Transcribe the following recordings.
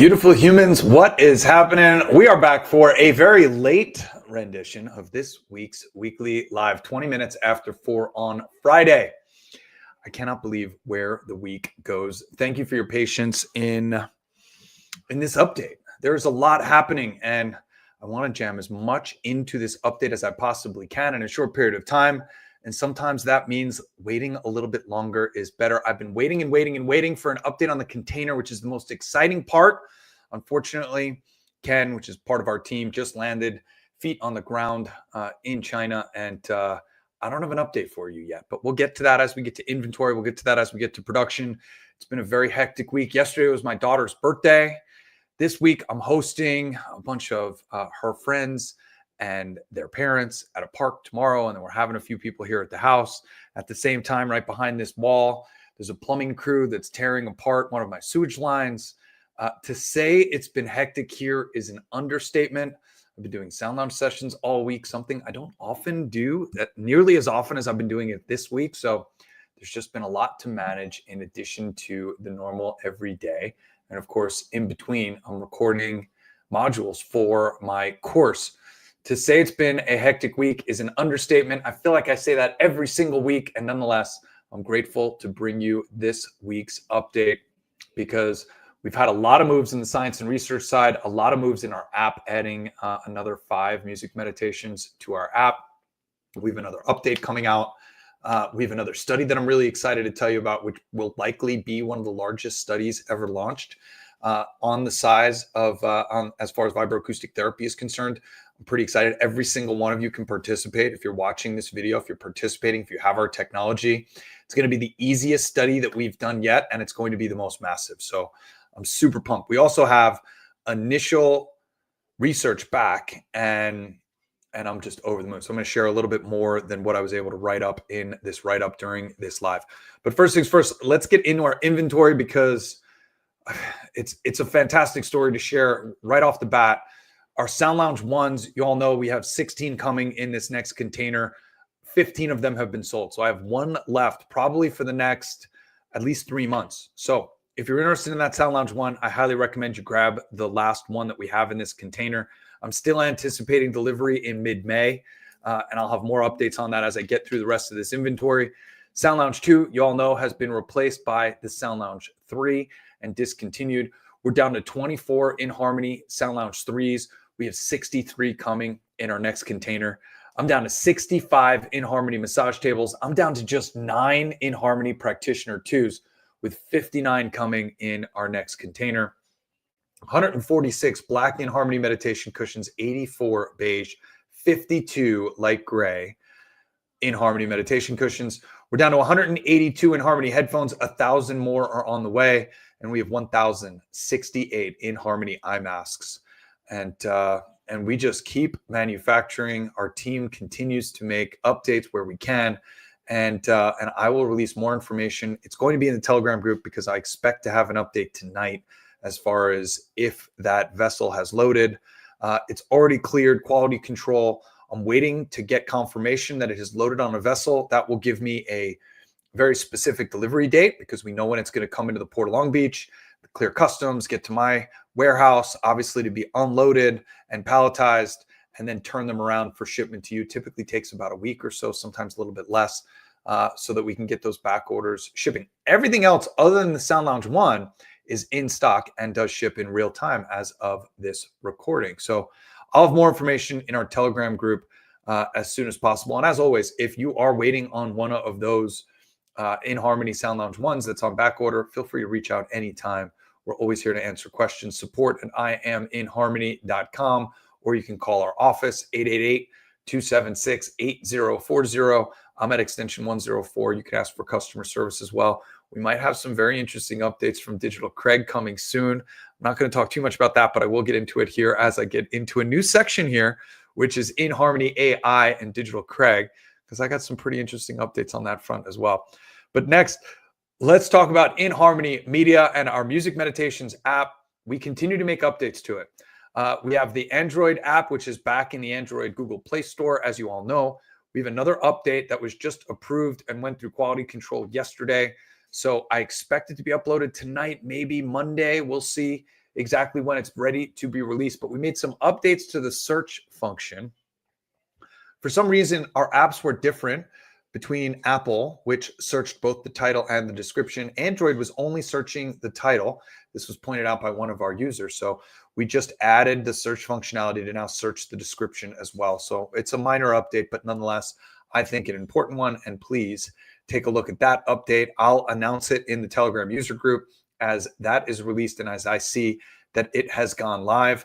Beautiful humans, what is happening? We are back for a very late rendition of this week's weekly live, 20 minutes after 4 on Friday. I cannot believe where the week goes. Thank you for your patience in this update. There's a lot happening, and I want to jam as much into this update as I possibly can in a short period of time. And sometimes that means waiting a little bit longer is better. I've been waiting for an update on the container, which is the most exciting part. Unfortunately, Ken, which is part of our team, just landed feet on the ground in China. And I don't have an update for you yet, but we'll get to that as we get to inventory. We'll get to that as we get to production. It's been a very hectic week. Yesterday was my daughter's birthday. This week, I'm hosting a bunch of her friends and their parents at a park tomorrow. And then we're having a few people here at the house. At the same time, right behind this wall, there's a plumbing crew that's tearing apart one of my sewage lines. To say it's been hectic here is an understatement. I've been doing sound lounge sessions all week, something I don't often do that nearly as often as I've been doing it this week. So there's just been a lot to manage in addition to the normal everyday. And of course, in between, I'm recording modules for my course. To say it's been a hectic week is an understatement. I feel like I say that every single week. And nonetheless, I'm grateful to bring you this week's update because we've had a lot of moves in the science and research side, a lot of moves in our app, adding another 5 music meditations to our app. We have another update coming out. We have another study that I'm really excited to tell you about, which will likely be one of the largest studies ever launched on the size of, as far as vibroacoustic therapy is concerned. I'm pretty excited. Every single one of you can participate. If you're watching this video, if you're participating, if you have our technology, it's going to be the easiest study that we've done yet, and it's going to be the most massive. So I'm super pumped. We also have initial research back, and I'm just over the moon. So I'm going to share a little bit more than what I was able to write up in this write-up during this live. But first things first, let's get into our inventory because it's a fantastic story to share right off the bat. Our Sound Lounge ones, you all know we have 16 coming in this next container. 15 of them have been sold. So I have 1 left probably for the next at least 3 months. So if you're interested in that Sound Lounge one, I highly recommend you grab the last one that we have in this container. I'm still anticipating delivery in mid-May, and I'll have more updates on that as I get through the rest of this inventory. Sound Lounge 2, you all know, has been replaced by the Sound Lounge 3 and discontinued. We're down to 24 inHarmony Sound Lounge 3s. We have 63 coming in our next container. I'm down to 65 inHarmony massage tables. I'm down to just 9 inHarmony Practitioner 2s, with 59 coming in our next container. 146 black inHarmony meditation cushions, 84 beige, 52 light gray inHarmony meditation cushions. We're down to 182 inHarmony headphones. 1,000 more are on the way, and we have 1,068 inHarmony eye masks. And we just keep manufacturing. Our team continues to make updates where we can. And I will release more information. It's going to be in the Telegram group because I expect to have an update tonight as far as if that vessel has loaded. It's already cleared quality control. I'm waiting to get confirmation that it has loaded on a vessel. That will give me a very specific delivery date because we know when it's going to come into the Port of Long Beach, clear customs, get to my warehouse, obviously to be unloaded and palletized, and then turn them around for shipment to you. Typically takes about a week or so, sometimes a little bit less, so that we can get those back orders shipping. Everything else other than the Sound Lounge 1 is in stock and does ship in real time as of this recording. So I'll have more information in our Telegram group as soon as possible. And as always, if you are waiting on one of those inHarmony Sound Lounge 1s that's on back order, feel free to reach out anytime. We're always here to answer questions. Support at IamInHarmony.com, or you can call our office, 888-276-8040. I'm at extension 104. You can ask for customer service as well. We might have some very interesting updates from Digital Craig coming soon. I'm not going to talk too much about that, but I will get into it here as I get into a new section here, which is inHarmony AI and Digital Craig, because I got some pretty interesting updates on that front as well. But next, let's talk about inHarmony Media and our Music Meditations app. We continue to make updates to it. We have the Android app, which is back in the Android Google Play Store, as you all know. We have another update that was just approved and went through quality control yesterday. So I expect it to be uploaded tonight, maybe Monday. We'll see. exactly when it's ready to be released, but we made some updates to the search function. For some reason, our apps were different between Apple, which searched both the title and the description. Android was only searching the title. This was pointed out by one of our users. So we just added the search functionality to now search the description as well. So it's a minor update, but nonetheless, I think an important one. And please take a look at that update. I'll announce it in the Telegram user group as that is released and as I see that it has gone live.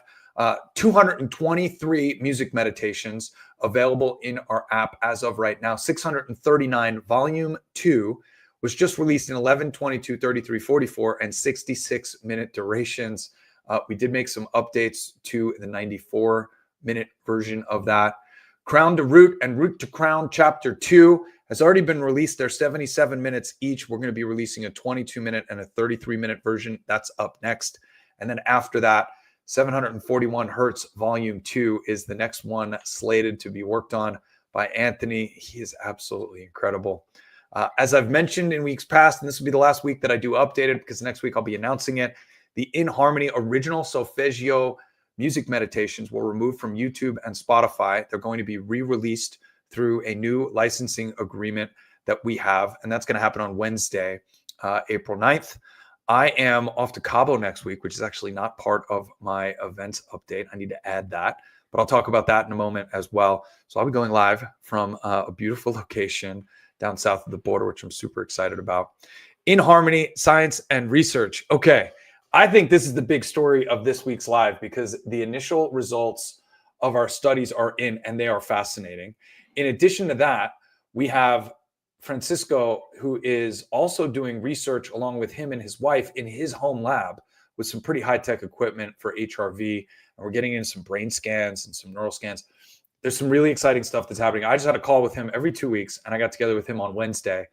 223 music meditations available in our app as of right now. 639. Volume 2 was just released in 11, 22, 33, 44, and 66-minute durations. We did make some updates to the 94-minute version of that. Crown to Root and Root to Crown Chapter 2 has already been released. They're 77 minutes each. We're going to be releasing a 22-minute and a 33-minute version. That's up next. And then after that, 741 Hertz Volume 2 is the next one slated to be worked on by Anthony. He is absolutely incredible. As I've mentioned in weeks past, and this will be the last week that I do update it because next week I'll be announcing it, the inHarmony original solfeggio music meditations were removed from YouTube and Spotify. They're going to be re-released through a new licensing agreement that we have, and that's going to happen on Wednesday, April 9th. I am off to Cabo next week, which is actually not part of my events update. I need to add that, but I'll talk about that in a moment as well. So I'll be going live from a beautiful location down south of the border, which I'm super excited about. inHarmony, science and research. Okay, I think this is the big story of this week's live because the initial results of our studies are in and they are fascinating. In addition to that, we have Francisco, who is also doing research along with him and his wife in his home lab with some pretty high-tech equipment for HRV. And we're getting into some brain scans and some neural scans. There's some really exciting stuff that's happening. I just had a call with him every 2 weeks, and I got together with him on Wednesday.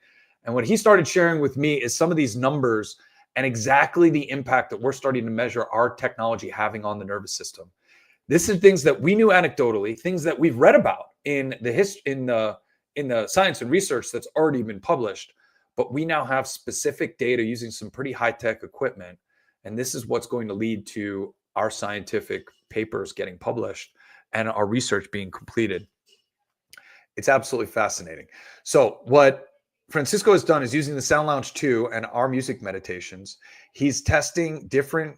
And what he started sharing with me is some of these numbers and exactly the impact that we're starting to measure our technology having on the nervous system. This is things that we knew anecdotally, things that we've read about in the science and research that's already been published, but we now have specific data using some pretty high-tech equipment. And this is what's going to lead to our scientific papers getting published and our research being completed. It's absolutely fascinating. So what Francisco has done is using the Sound Lounge 2 and our music meditations, he's testing different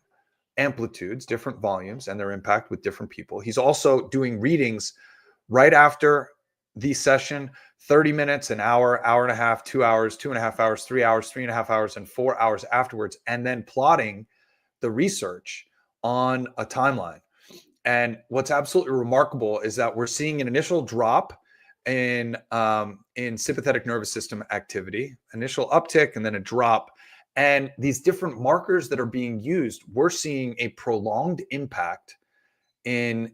amplitudes, different volumes, and their impact with different people. He's also doing readings right after the session, 30 minutes, an hour, hour and a half, 2 hours, 2.5 hours, 3 hours, 3.5 hours, and 4 hours afterwards, and then plotting the research on a timeline. And what's absolutely remarkable is that we're seeing an initial drop in sympathetic nervous system activity, initial uptick, and then a drop. And these different markers that are being used, we're seeing a prolonged impact in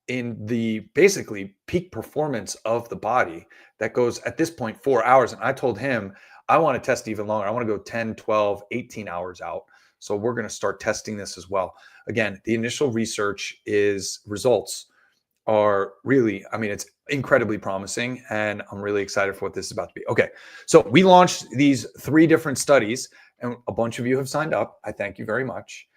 the basically peak performance of the body that goes at this point 4 hours. And I told him, I want to test even longer. I want to go 10, 12, 18 hours out. So we're going to start testing this as well. Again, the initial research results are really, it's incredibly promising. And I'm really excited for what this is about to be. Okay, so we launched these 3 different studies and a bunch of you have signed up. I thank you very much.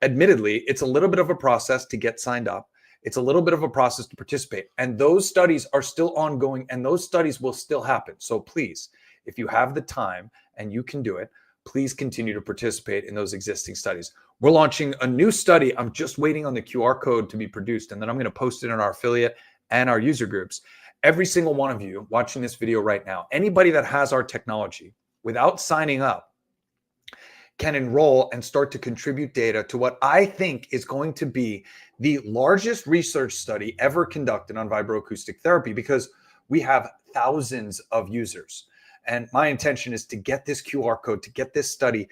Admittedly, it's a little bit of a process to get signed up. It's a little bit of a process to participate. And those studies are still ongoing and those studies will still happen. So please, if you have the time and you can do it, please continue to participate in those existing studies. We're launching a new study. I'm just waiting on the QR code to be produced, and then I'm going to post it in our affiliate and our user groups. Every single one of you watching this video right now, anybody that has our technology without signing up can enroll and start to contribute data to what I think is going to be the largest research study ever conducted on vibroacoustic therapy, because we have thousands of users. And my intention is to get this QR code, to get this study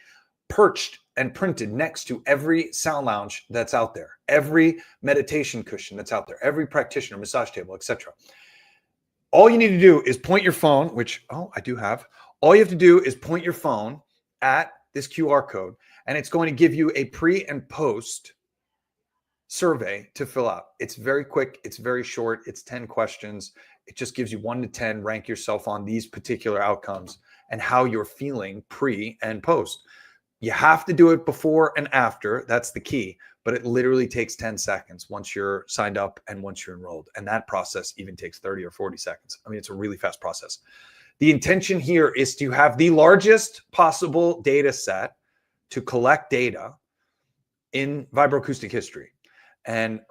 perched and printed next to every sound lounge that's out there, every meditation cushion that's out there, every practitioner, massage table, etc. All you need to do is point your phone, which, I do have. All you have to do is point your phone at this QR code, and it's going to give you a pre and post survey to fill out. It's very quick. It's very short. It's 10 questions. It just gives you 1 to 10, rank yourself on these particular outcomes and how you're feeling pre and post. You have to do it before and after. That's the key. But it literally takes 10 seconds once you're signed up and once you're enrolled. And that process even takes 30 or 40 seconds. I mean, it's a really fast process. The intention here is to have the largest possible data set to collect data in vibroacoustic history. And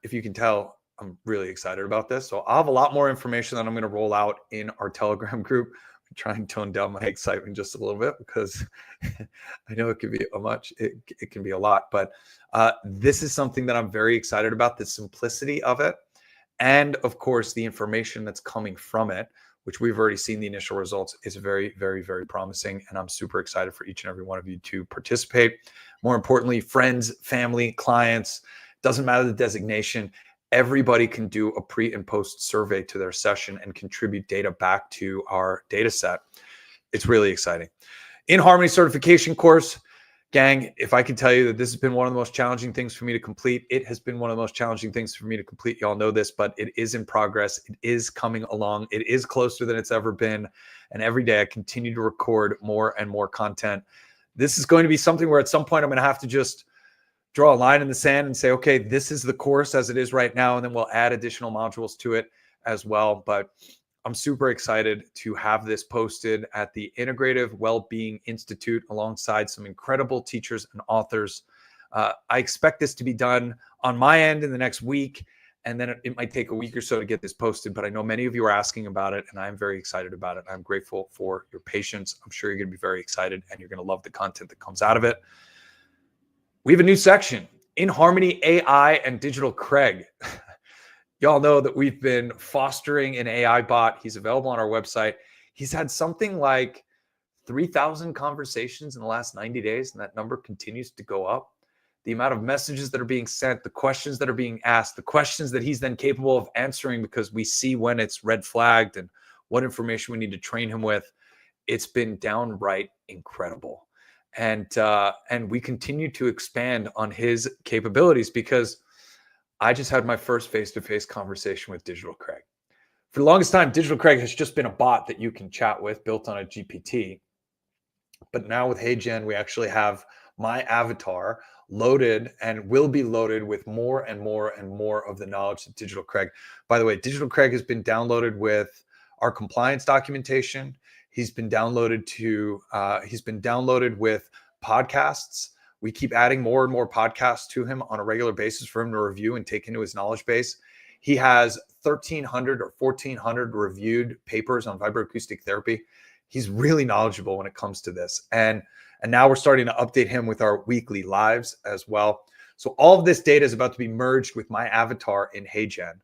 if you can tell, I'm really excited about this. So I'll have a lot more information that I'm going to roll out in our Telegram group. I'm trying to tone down my excitement just a little bit because I know it can be it can be a lot, but this is something that I'm very excited about, the simplicity of it. And of course, the information that's coming from it, which we've already seen the initial results, is very, very, very promising. And I'm super excited for each and every one of you to participate. More importantly, friends, family, clients, doesn't matter the designation. Everybody can do a pre and post survey to their session and contribute data back to our data set. It's really exciting. inHarmony certification course, gang, if I can tell you that this has been one of the most challenging things for me to complete, it has been one of the most challenging things for me to complete. Y'all know this, but it is in progress. It is coming along. It is closer than it's ever been. And every day I continue to record more and more content. This is going to be something where at some point I'm going to have to just draw a line in the sand and say, okay, this is the course as it is right now. And then we'll add additional modules to it as well. But I'm super excited to have this posted at the Integrative Wellbeing Institute alongside some incredible teachers and authors. I expect this to be done on my end in the next week, and then it might take a week or so to get this posted, but I know many of you are asking about it, and I'm very excited about it. I'm grateful for your patience. I'm sure you're going to be very excited, and you're going to love the content that comes out of it. We have a new section, inHarmony AI and Digital Craig. Y'all know that we've been fostering an AI bot. He's available on our website. He's had something like 3,000 conversations in the last 90 days, and that number continues to go up. The amount of messages that are being sent, the questions that are being asked, the questions that he's then capable of answering because we see when it's red flagged and what information we need to train him with. It's been downright incredible. And we continue to expand on his capabilities because I just had my first face-to-face conversation with Digital Craig. For the longest time, Digital Craig has just been a bot that you can chat with built on a GPT. But now with HeyGen, we actually have my avatar loaded and will be loaded with more and more and more of the knowledge of Digital Craig. By the way, Digital Craig has been downloaded with our compliance documentation. He's been downloaded with podcasts. We keep adding more and more podcasts to him on a regular basis for him to review and take into his knowledge base. He has 1,300 or 1,400 reviewed papers on vibroacoustic therapy. He's really knowledgeable when it comes to this. And now we're starting to update him with our weekly lives as well. So all of this data is about to be merged with my avatar in HeyGen.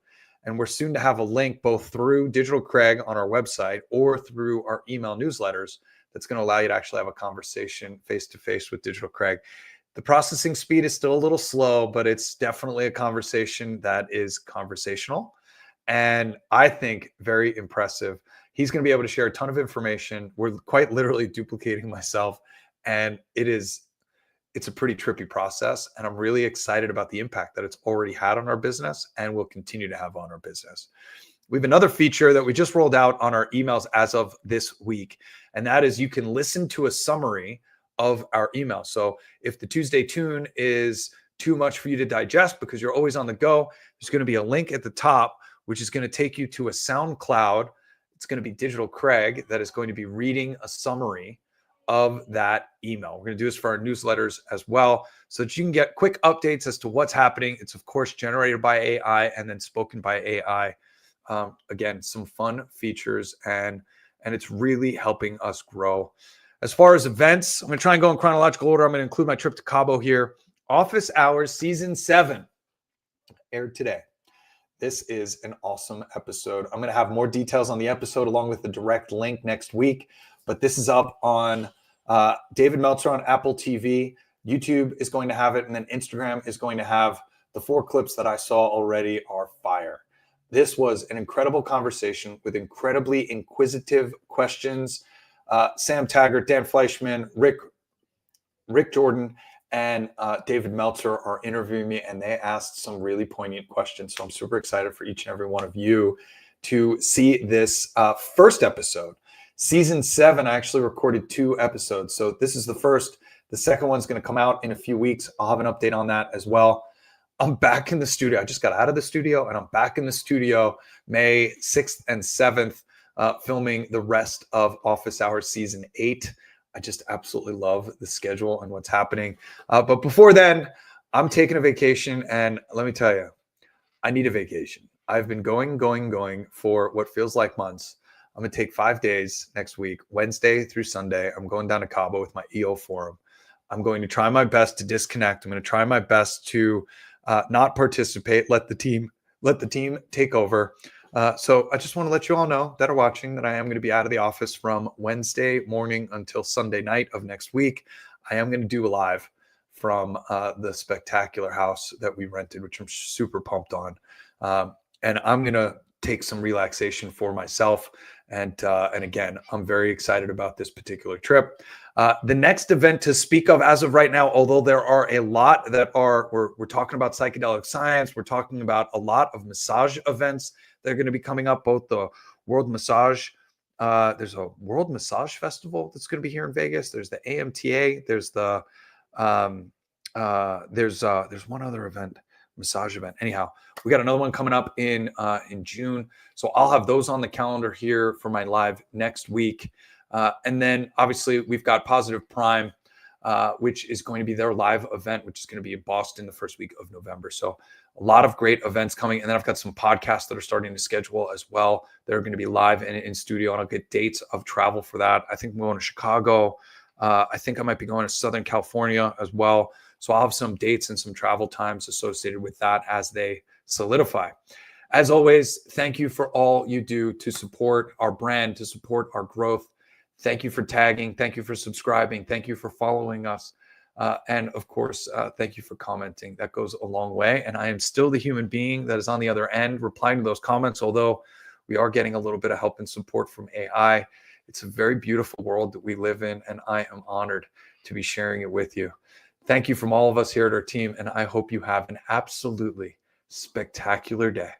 And we're soon to have a link both through Digital Craig on our website or through our email newsletters that's going to allow you to actually have a conversation face-to-face with Digital Craig. The processing speed is still a little slow, but it's definitely a conversation that is conversational. And I think very impressive. He's going to be able to share a ton of information. We're quite literally duplicating myself. And it's a pretty trippy process. And I'm really excited about the impact that it's already had on our business and will continue to have on our business. We have another feature that we just rolled out on our emails as of this week. And that is you can listen to a summary of our email. So if the Tuesday tune is too much for you to digest because you're always on the go, there's going to be a link at the top, which is going to take you to a SoundCloud. It's going to be Digital Craig that is going to be reading a summary of that email. We're going to do this for our newsletters as well, so that you can get quick updates as to what's happening. It's of course generated by AI and then spoken by AI. Again, some fun features, and it's really helping us grow. As far as events, I'm going to try and go in chronological order. I'm going to include my trip to Cabo here. Office Hours Season 7 aired today. This is an awesome episode. I'm going to have more details on the episode along with the direct link next week, but this is up on David Meltzer on Apple TV. YouTube is going to have it, and then Instagram is going to have the 4 clips that I saw already are fire. This was an incredible conversation with incredibly inquisitive questions. Sam Taggart, Dan Fleischman, Rick Jordan, and David Meltzer are interviewing me, and they asked some really poignant questions. So I'm super excited for each and every one of you to see this first episode. Season 7, I actually recorded 2 episodes. So this is the first. The second one's going to come out in a few weeks. I'll have an update on that as well. I'm back in the studio. I just got out of the studio and I'm back in the studio May 6th and 7th, filming the rest of Office Hours Season 8. I just absolutely love the schedule and what's happening. But before then, I'm taking a vacation. And let me tell you, I need a vacation. I've been going for what feels like months. I'm going to take 5 days next week, Wednesday through Sunday. I'm going down to Cabo with my EO forum. I'm going to try my best to disconnect. I'm going to try my best to not participate. Let the team take over. So I just want to let you all know that are watching that I am going to be out of the office from Wednesday morning until Sunday night of next week. I am going to do a live from the spectacular house that we rented, which I'm super pumped on. And I'm going to take some relaxation for myself. And again, I'm very excited about this particular trip. The next event to speak of as of right now, although there are a lot that are, we're talking about psychedelic science, we're talking about a lot of massage events that are going to be coming up, both the World Massage, there's a World Massage Festival that's going to be here in Vegas. There's the AMTA, there's the, there's one other event, massage event. Anyhow, we got another one coming up in June. So I'll have those on the calendar here for my live next week. And then obviously we've got Positive Prime, which is going to be their live event, which is going to be in Boston the first week of November. So a lot of great events coming. And then I've got some podcasts that are starting to schedule as well. They're going to be live in studio, and I'll get dates of travel for that. I think I'm going to Chicago. I think I might be going to Southern California as well. So I'll have some dates and some travel times associated with that as they solidify. As always, thank you for all you do to support our brand, to support our growth. Thank you for tagging. Thank you for subscribing. Thank you for following us. And of course, thank you for commenting. That goes a long way. And I am still the human being that is on the other end replying to those comments, although we are getting a little bit of help and support from AI. It's a very beautiful world that we live in, and I am honored to be sharing it with you. Thank you from all of us here at our team, and I hope you have an absolutely spectacular day.